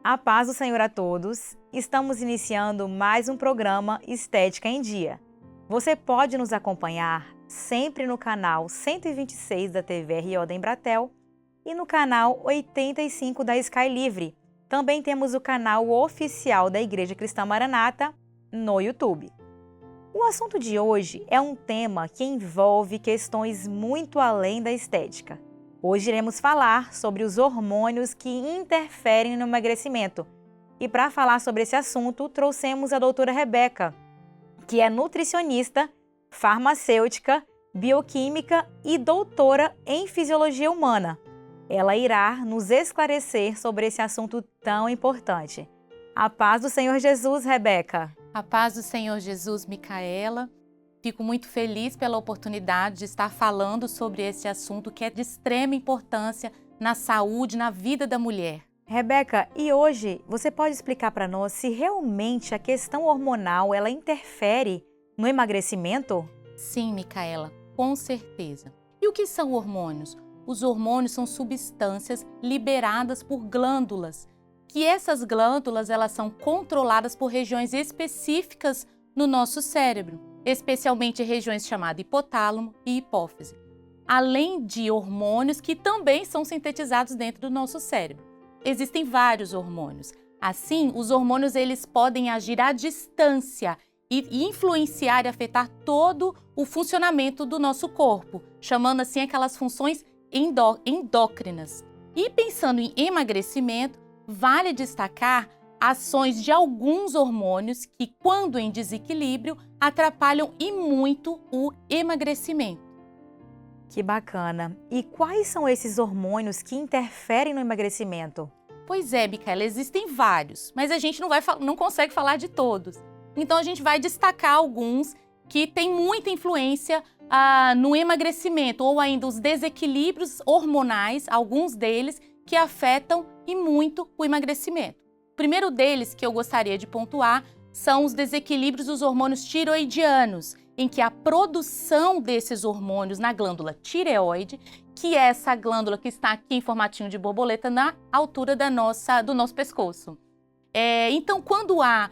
A paz do Senhor a todos. Estamos iniciando mais um programa Estética em Dia. Você pode nos acompanhar sempre no canal 126 da TV RO da Embratel e no canal 85 da Sky Livre. Também temos o canal oficial da Igreja Cristã Maranata no YouTube. O assunto de hoje é um tema que envolve questões muito além da estética. Hoje iremos falar sobre os hormônios que interferem no emagrecimento. E para falar sobre esse assunto, trouxemos a doutora Rebeca, que é nutricionista, farmacêutica, bioquímica e doutora em fisiologia humana. Ela irá nos esclarecer sobre esse assunto tão importante. A paz do Senhor Jesus, Rebeca. A paz do Senhor Jesus, Micaela. Fico muito feliz pela oportunidade de estar falando sobre esse assunto que é de extrema importância na saúde, na vida da mulher. Rebeca, e hoje você pode explicar para nós se realmente a questão hormonal ela interfere no emagrecimento? Sim, Micaela, com certeza. E o que são hormônios? Os hormônios são substâncias liberadas por glândulas, que essas glândulas elas são controladas por regiões específicas no nosso cérebro, especialmente regiões chamadas hipotálamo e hipófise, além de hormônios que também são sintetizados dentro do nosso cérebro. Existem vários hormônios. Assim, os hormônios eles podem agir à distância e influenciar e afetar todo o funcionamento do nosso corpo, chamando assim aquelas funções endócrinas. E pensando em emagrecimento, vale destacar ações de alguns hormônios que, quando em desequilíbrio, atrapalham e muito o emagrecimento. Que bacana! E quais são esses hormônios que interferem no emagrecimento? Pois é, Micaela, existem vários, mas a gente não consegue falar de todos. Então a gente vai destacar alguns que têm muita influência no emagrecimento, ou ainda os desequilíbrios hormonais, alguns deles, que afetam e muito o emagrecimento. O primeiro deles que eu gostaria de pontuar são os desequilíbrios dos hormônios tiroidianos, em que a produção desses hormônios na glândula tireoide, que é essa glândula que está aqui em formatinho de borboleta na altura do nosso pescoço. Então, quando há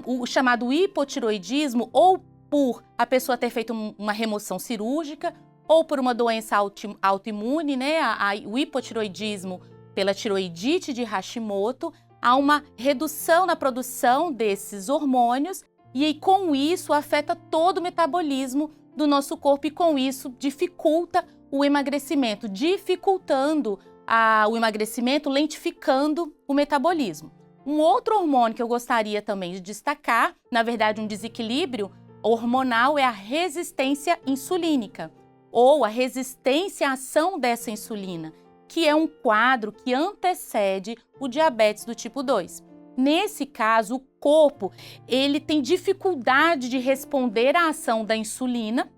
o chamado hipotiroidismo, ou por a pessoa ter feito uma remoção cirúrgica, ou por uma doença autoimune, né, o hipotiroidismo pela tiroidite de Hashimoto, há uma redução na produção desses hormônios e aí, com isso afeta todo o metabolismo do nosso corpo e com isso dificulta o emagrecimento, dificultando o emagrecimento, lentificando o metabolismo. Um outro hormônio que eu gostaria também de destacar, na verdade um desequilíbrio hormonal, é a resistência insulínica, ou a resistência à ação dessa insulina, que é um quadro que antecede o diabetes do tipo 2. Nesse caso, o corpo ele tem dificuldade de responder à ação da insulina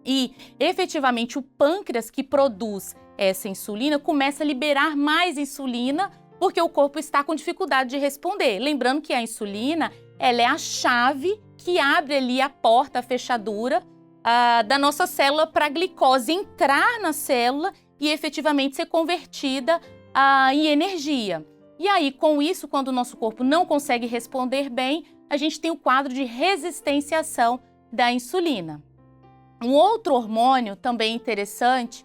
e, efetivamente, o pâncreas que produz essa insulina começa a liberar mais insulina porque o corpo está com dificuldade de responder. Lembrando que a insulina ela é a chave que abre ali a porta, a fechadura da nossa célula para a glicose entrar na célula e efetivamente ser convertida em energia. E aí, com isso, quando o nosso corpo não consegue responder bem, a gente tem o quadro de resistência à ação da insulina. Um outro hormônio também interessante,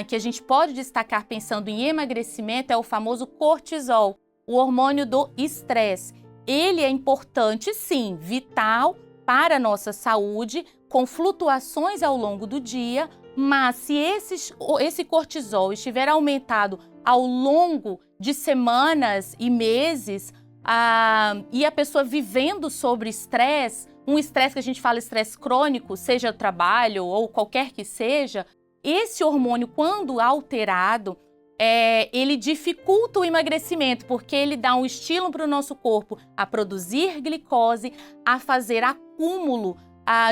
que a gente pode destacar pensando em emagrecimento, é o famoso cortisol, o hormônio do estresse. Ele é importante, sim, vital para a nossa saúde, com flutuações ao longo do dia, mas se esse cortisol estiver aumentado ao longo de semanas e meses, e a pessoa vivendo sobre estresse, um estresse que a gente fala estresse crônico, seja trabalho ou qualquer que seja, esse hormônio, quando alterado, ele dificulta o emagrecimento, porque ele dá um estímulo para o nosso corpo a produzir glicose, a fazer acúmulo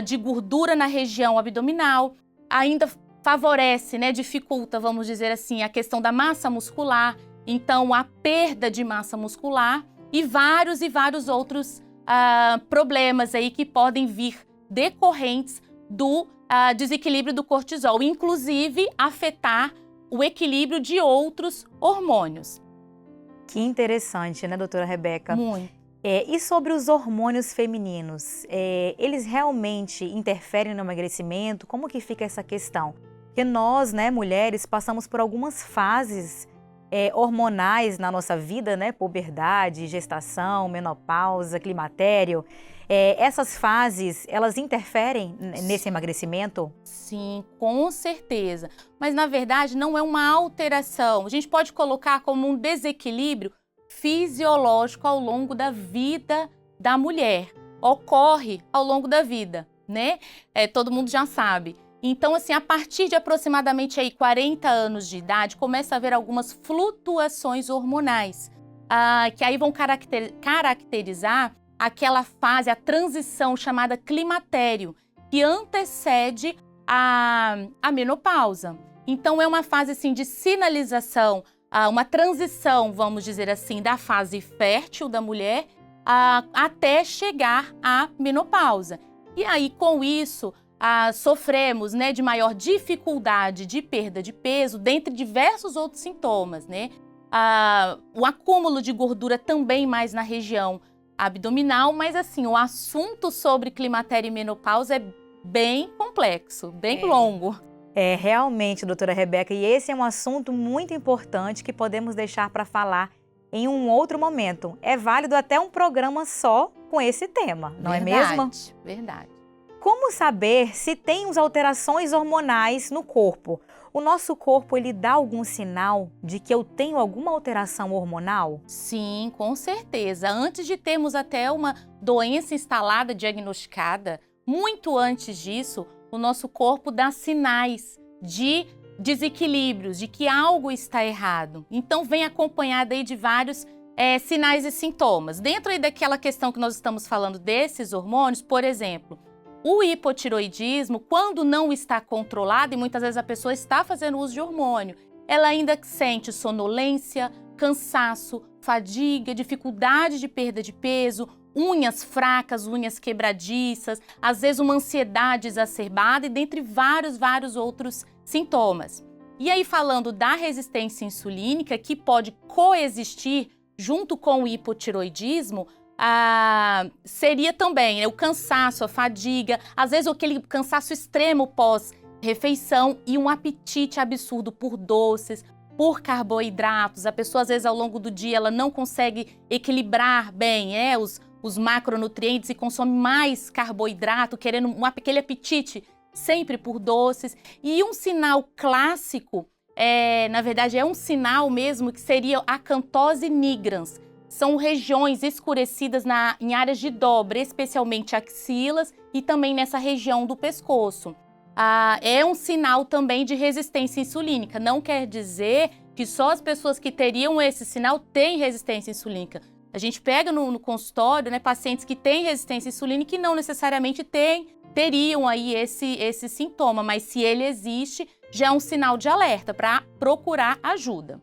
de gordura na região abdominal, ainda favorece, dificulta, vamos dizer assim, a questão da massa muscular, então a perda de massa muscular e vários outros problemas aí que podem vir decorrentes do desequilíbrio do cortisol, inclusive afetar o equilíbrio de outros hormônios. Que interessante, né, doutora Rebeca? Muito. E sobre os hormônios femininos, eles realmente interferem no emagrecimento? Como que fica essa questão? Porque nós, né, mulheres, passamos por algumas fases hormonais na nossa vida, né? Puberdade, gestação, menopausa, climatério. Essas fases, elas interferem nesse emagrecimento? Sim, com certeza. Mas, na verdade, não é uma alteração. A gente pode colocar como um desequilíbrio fisiológico ao longo da vida da mulher. Ocorre ao longo da vida, né? Todo mundo já sabe. Então, assim, a partir de aproximadamente aí 40 anos de idade, começa a haver algumas flutuações hormonais, que aí vão caracterizar aquela fase, a transição chamada climatério, que antecede a menopausa. Então, é uma fase, assim, de sinalização, uma transição, vamos dizer assim, da fase fértil da mulher até chegar à menopausa. E aí, com isso, sofremos, né, de maior dificuldade de perda de peso, dentre diversos outros sintomas, né? O acúmulo de gordura também mais na região abdominal, mas assim, o assunto sobre climatério e menopausa é bem complexo, bem longo. Realmente, doutora Rebeca, e esse é um assunto muito importante que podemos deixar para falar em um outro momento. É válido até um programa só com esse tema, não é mesmo? Verdade. Como saber se temos alterações hormonais no corpo? O nosso corpo, ele dá algum sinal de que eu tenho alguma alteração hormonal? Sim, com certeza. Antes de termos até uma doença instalada, diagnosticada, muito antes disso, o nosso corpo dá sinais de desequilíbrios, de que algo está errado. Então, vem acompanhado aí de vários sinais e sintomas. Dentro aí daquela questão que nós estamos falando desses hormônios, por exemplo, o hipotiroidismo, quando não está controlado, e muitas vezes a pessoa está fazendo uso de hormônio, ela ainda sente sonolência, cansaço, fadiga, dificuldade de perda de peso, unhas fracas, unhas quebradiças, às vezes uma ansiedade exacerbada e dentre vários outros sintomas. E aí, falando da resistência insulínica, que pode coexistir junto com o hipotiroidismo, seria também o cansaço, a fadiga, às vezes aquele cansaço extremo pós-refeição e um apetite absurdo por doces, por carboidratos. A pessoa, às vezes, ao longo do dia, ela não consegue equilibrar bem os macronutrientes e consome mais carboidrato, querendo aquele apetite sempre por doces. E um sinal clássico, na verdade, é um sinal mesmo que seria a acantose nigrans. São regiões escurecidas em áreas de dobra, especialmente axilas e também nessa região do pescoço. É um sinal também de resistência insulínica. Não quer dizer que só as pessoas que teriam esse sinal têm resistência insulínica. A gente pega no consultório, né, pacientes que têm resistência insulínica e não necessariamente teriam aí esse sintoma, mas se ele existe, já é um sinal de alerta para procurar ajuda.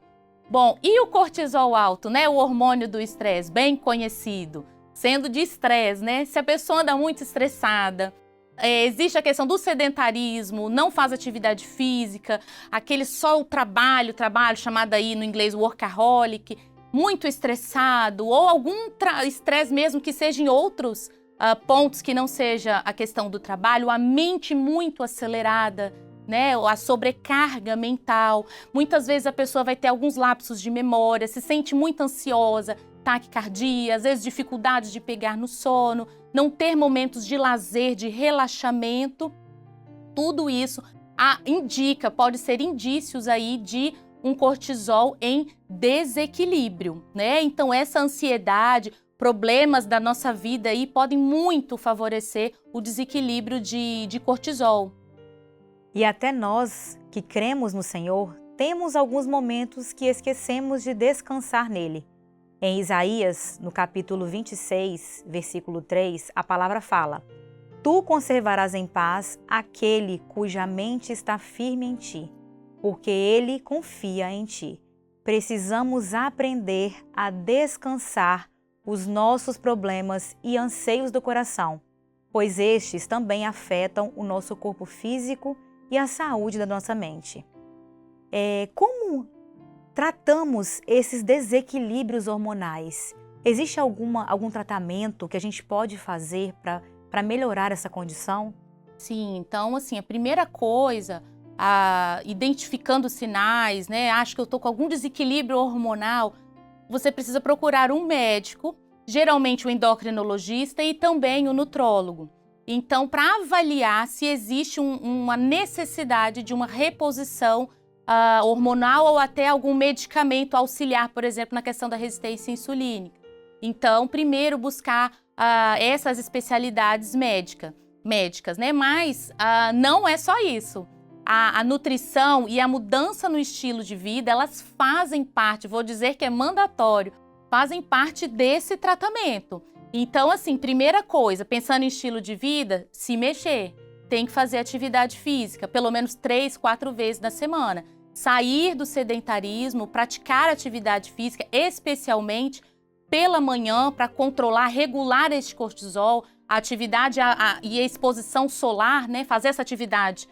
Bom, e o cortisol alto, né? O hormônio do estresse, bem conhecido, sendo de estresse, né? Se a pessoa anda muito estressada, existe a questão do sedentarismo, não faz atividade física, aquele só o trabalho chamado aí no inglês workaholic, muito estressado, ou algum estresse mesmo que seja em outros pontos que não seja a questão do trabalho, a mente muito acelerada, né, a sobrecarga mental. Muitas vezes a pessoa vai ter alguns lapsos de memória, se sente muito ansiosa, taquicardia, às vezes dificuldade de pegar no sono, não ter momentos de lazer, de relaxamento. Tudo isso pode ser indícios aí de um cortisol em desequilíbrio, né? Então essa ansiedade, problemas da nossa vida aí podem muito favorecer o desequilíbrio de cortisol. E até nós, que cremos no Senhor, temos alguns momentos que esquecemos de descansar nele. Em Isaías, no capítulo 26, versículo 3, a palavra fala: Tu conservarás em paz aquele cuja mente está firme em ti, porque ele confia em ti. Precisamos aprender a descansar os nossos problemas e anseios do coração, pois estes também afetam o nosso corpo físico e a saúde da nossa mente. Como tratamos esses desequilíbrios hormonais, existe algum tratamento que a gente pode fazer para melhorar essa condição? Sim, então assim, a primeira coisa, identificando sinais, né? Acho que eu estou com algum desequilíbrio hormonal, você precisa procurar um médico, geralmente o endocrinologista e também o nutrólogo. Então, para avaliar se existe uma necessidade de uma reposição hormonal ou até algum medicamento auxiliar, por exemplo, na questão da resistência insulínica. Então, primeiro buscar essas especialidades médicas, né? Mas não é só isso. A nutrição e a mudança no estilo de vida, elas fazem parte, vou dizer que é mandatório, fazem parte desse tratamento. Então, assim, primeira coisa, pensando em estilo de vida, se mexer. Tem que fazer atividade física, pelo menos 3, 4 vezes na semana. Sair do sedentarismo, praticar atividade física, especialmente pela manhã, para controlar, regular este cortisol, a atividade e a exposição solar, né? Fazer essa atividade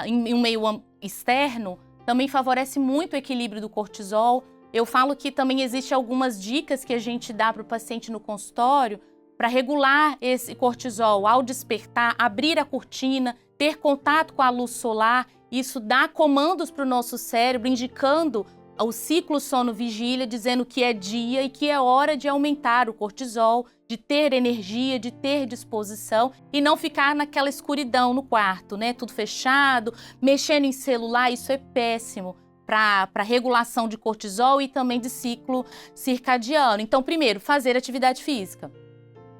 em um meio externo, também favorece muito o equilíbrio do cortisol. Eu falo que também existem algumas dicas que a gente dá para o paciente no consultório para regular esse cortisol ao despertar, abrir a cortina, ter contato com a luz solar. Isso dá comandos para o nosso cérebro, indicando o ciclo sono-vigília, dizendo que é dia e que é hora de aumentar o cortisol, de ter energia, de ter disposição e não ficar naquela escuridão no quarto, né? Tudo fechado, mexendo em celular, isso é péssimo para regulação de cortisol e também de ciclo circadiano. Então, primeiro, fazer atividade física,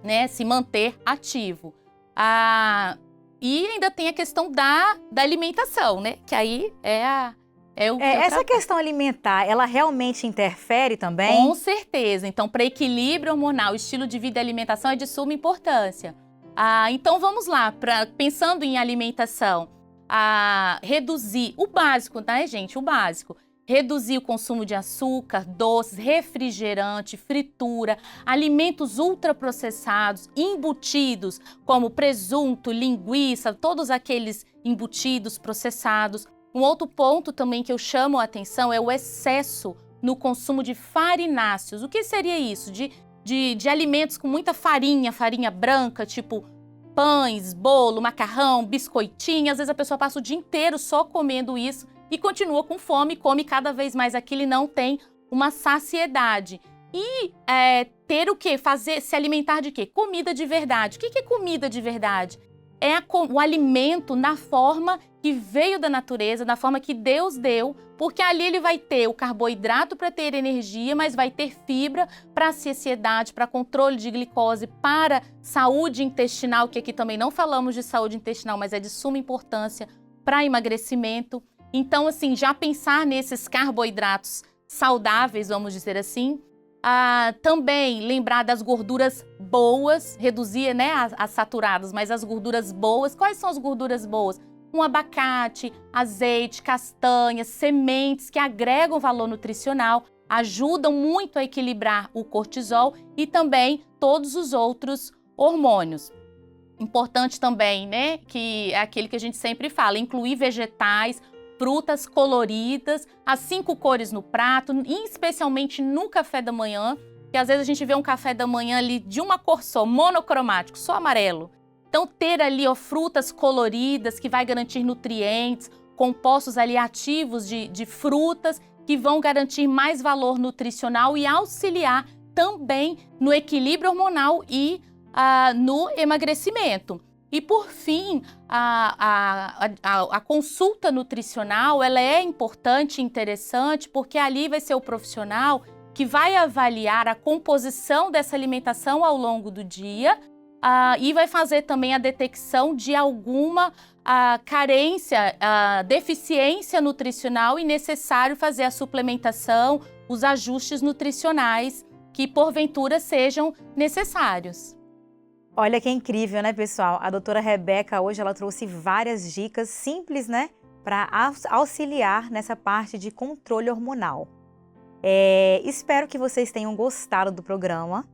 né? Se manter ativo. E ainda tem a questão da alimentação, né? Que aí essa questão alimentar, ela realmente interfere também? Com certeza. Então, para equilíbrio hormonal, estilo de vida e alimentação é de suma importância. Então, vamos lá. Pensando em alimentação, reduzir o básico, né, gente? O básico. Reduzir o consumo de açúcar, doces, refrigerante, fritura, alimentos ultraprocessados, embutidos, como presunto, linguiça, todos aqueles embutidos processados. Um outro ponto também que eu chamo a atenção é o excesso no consumo de farináceos. O que seria isso? De alimentos com muita farinha branca, tipo pães, bolo, macarrão, biscoitinho. Às vezes a pessoa passa o dia inteiro só comendo isso e continua com fome, come cada vez mais aquilo e não tem uma saciedade. E ter o quê? Se alimentar de quê? Comida de verdade. O que é comida de verdade? É o alimento na forma que veio da natureza, na forma que Deus deu, porque ali ele vai ter o carboidrato para ter energia, mas vai ter fibra para saciedade, para controle de glicose, para saúde intestinal, que aqui também não falamos de saúde intestinal, mas é de suma importância para emagrecimento. Então, assim, já pensar nesses carboidratos saudáveis, vamos dizer assim, também lembrar das gorduras boas, reduzir, né, as saturadas, mas as gorduras boas. Quais são as gorduras boas? Um abacate, azeite, castanhas, sementes que agregam valor nutricional, ajudam muito a equilibrar o cortisol e também todos os outros hormônios. Importante também, né, que é aquele que a gente sempre fala, incluir vegetais, frutas coloridas, as 5 cores no prato, e especialmente no café da manhã, que às vezes a gente vê um café da manhã ali de uma cor só, monocromático, só amarelo. Então ter ali frutas coloridas que vai garantir nutrientes, compostos ali ativos de frutas que vão garantir mais valor nutricional e auxiliar também no equilíbrio hormonal e no emagrecimento. E por fim, a consulta nutricional ela é importante e interessante porque ali vai ser o profissional que vai avaliar a composição dessa alimentação ao longo do dia e vai fazer também a detecção de alguma carência, deficiência nutricional e necessário fazer a suplementação, os ajustes nutricionais que porventura sejam necessários. Olha que incrível, né, pessoal? A doutora Rebeca hoje ela trouxe várias dicas simples, né, para auxiliar nessa parte de controle hormonal. Espero que vocês tenham gostado do programa.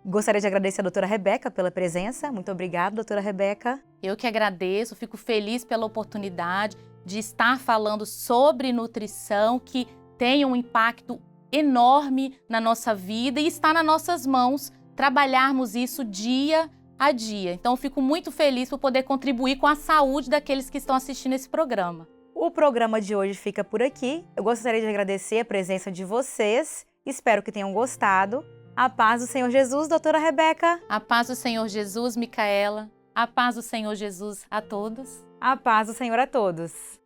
Gostaria de agradecer a doutora Rebeca pela presença. Muito obrigada, doutora Rebeca. Eu que agradeço, fico feliz pela oportunidade de estar falando sobre nutrição, que tem um impacto enorme na nossa vida e está nas nossas mãos trabalharmos isso dia a dia. Então, eu fico muito feliz por poder contribuir com a saúde daqueles que estão assistindo esse programa. O programa de hoje fica por aqui. Eu gostaria de agradecer a presença de vocês. Espero que tenham gostado. A paz do Senhor Jesus, doutora Rebeca. A paz do Senhor Jesus, Micaela. A paz do Senhor Jesus a todos. A paz do Senhor a todos.